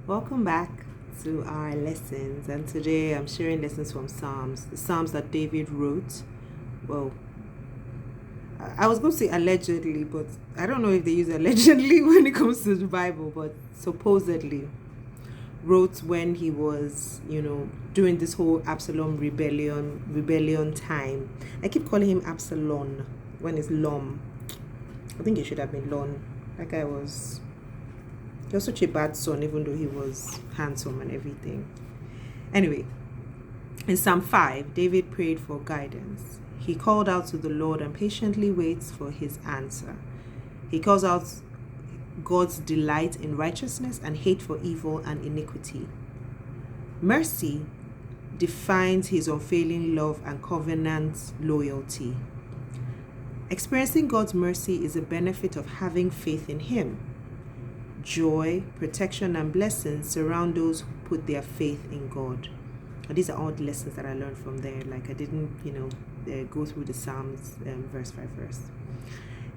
Welcome back to our lessons, and today I'm sharing lessons from Psalms, the Psalms that David wrote. Well, I was going to say allegedly, but I don't know if they use allegedly when it comes to the Bible, but supposedly wrote when he was, doing this whole Absalom rebellion time. I keep calling him Absalom when it's Lom. I think it should have been Lon. That guy he was such a bad son, even though he was handsome and everything. Anyway, in Psalm 5, David prayed for guidance. He called out to the Lord and patiently waits for his answer. He calls out God's delight in righteousness and hate for evil and iniquity. Mercy defines his unfailing love and covenant loyalty. Experiencing God's mercy is a benefit of having faith in him. Joy, protection, and blessings surround those who put their faith in God. And these are all the lessons that I learned from there. Like I didn't, go through the Psalms verse by verse.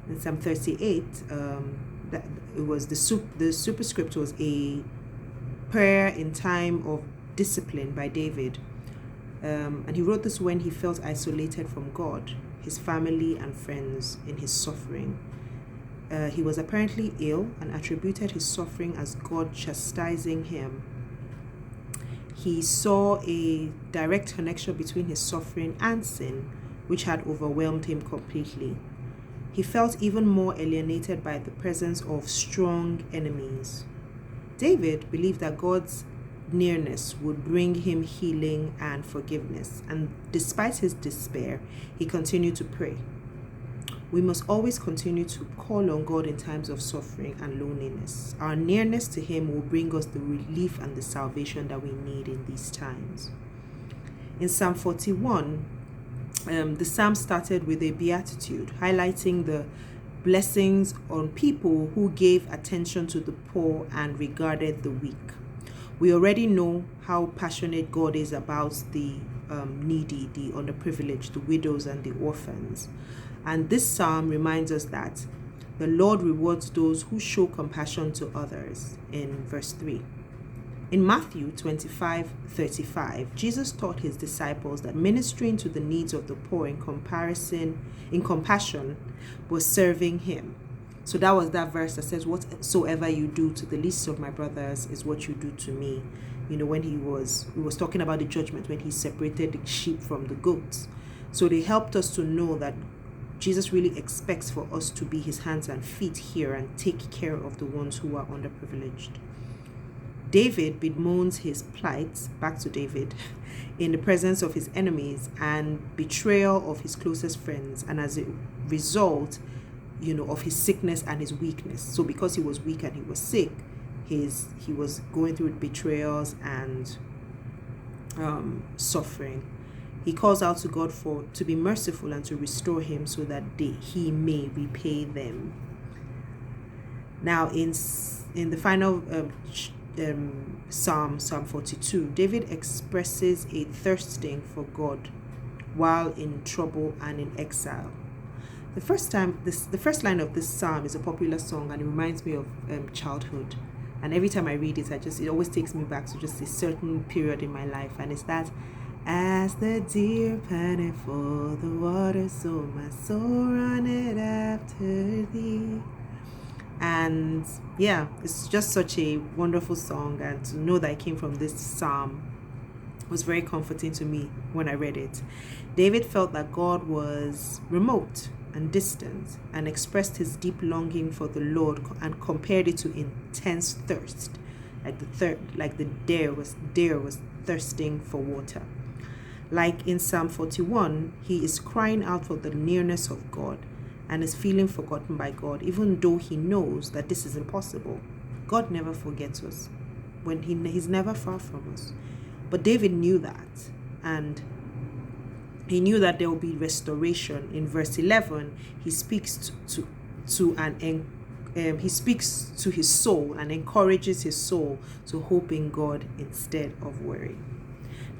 In Psalm 38, that it was the superscript was a prayer in time of discipline by David. And he wrote this when he felt isolated from God, his family, and friends in his suffering. He was apparently ill and attributed his suffering as God chastising him. He saw a direct connection between his suffering and sin, which had overwhelmed him completely. He felt even more alienated by the presence of strong enemies. David believed that God's nearness would bring him healing and forgiveness, and despite his despair, he continued to pray. We must always continue to call on God in times of suffering and loneliness. Our nearness to him will bring us the relief and the salvation that we need in these times. In Psalm 41, the psalm started with a beatitude, highlighting the blessings on people who gave attention to the poor and regarded the weak. We already know how passionate God is about the needy, the underprivileged, the widows, and the orphans. And this psalm reminds us that the Lord rewards those who show compassion to others in verse 3. In Matthew 25:35, Jesus taught his disciples that ministering to the needs of the poor in compassion was serving him. So that was that verse that says, whatsoever you do to the least of my brothers is what you do to me. When he was talking about the judgment, when he separated the sheep from the goats. So they helped us to know that Jesus really expects for us to be his hands and feet here and take care of the ones who are underprivileged. David bemoans his plight, back to David, in the presence of his enemies and betrayal of his closest friends, and as a result, of his sickness and his weakness. So because he was weak and he was sick, he was going through betrayals and suffering. He calls out to God to be merciful and to restore him so that he may repay them. Now, in the final Psalm 42, David expresses a thirsting for God while in trouble and in exile. The first line of this psalm is a popular song, and it reminds me of childhood. And every time I read it, it always takes me back to just a certain period in my life, and it's that. As the deer panteth for the water, so my soul runneth after thee. And yeah, it's just such a wonderful song, and to know that it came from this psalm was very comforting to me when I read it. David felt that God was remote and distant, and expressed his deep longing for the Lord and compared it to intense thirst, like the deer was thirsting for water. Like in Psalm 41, he is crying out for the nearness of God and is feeling forgotten by God, even though he knows that this is impossible. God never forgets us. He's never far from us. But David knew that, and he knew that there will be restoration. In verse 11, he speaks to his soul and encourages his soul to hope in God instead of worry.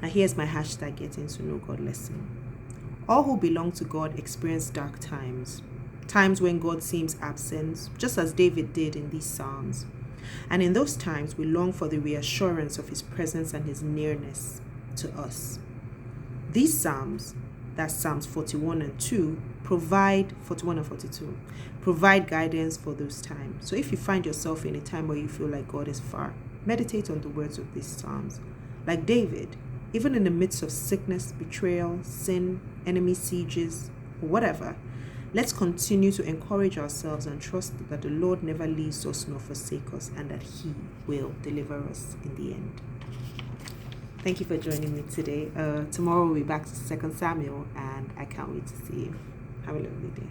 Now here's my hashtag getting to know God lesson. All who belong to God experience dark times when God seems absent, just as David did in these Psalms. And in those times, we long for the reassurance of his presence and his nearness to us. These Psalms, that's Psalms 41 and 2, 41 and 42, provide guidance for those times. So if you find yourself in a time where you feel like God is far, meditate on the words of these Psalms. Like David, even in the midst of sickness, betrayal, sin, enemy sieges, or whatever, let's continue to encourage ourselves and trust that the Lord never leaves us nor forsakes us, and that he will deliver us in the end. Thank you for joining me today. Tomorrow we'll be back to 2 Samuel, and I can't wait to see you. Have a lovely day.